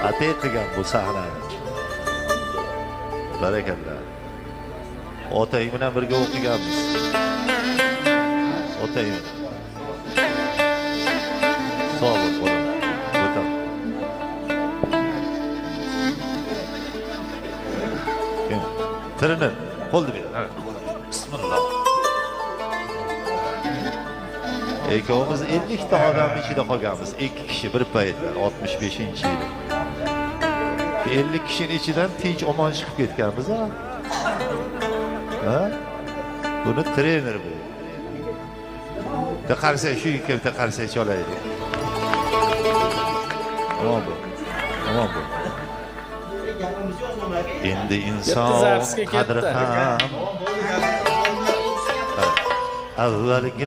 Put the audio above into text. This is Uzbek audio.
atayotgan bu sahnani. Barakallah. Otang bilan birga o'qiganmiz. Otang. Sog' bo'l, bolam. O'tam. Tirini qo'lni ber. Bismillah. Ikkovimiz 50 ta odamning ichida qolganmiz. 2 kishi bir paytlar 65-yil. 50 kishining ichidan tinch omon chiqib ketganmiz, ha? Ha? Buni trener bu. Taqarsa shu ikki taqarsa cholaydi. Tamam bu. Tamam bu. Endi inson qadri ham avvalgi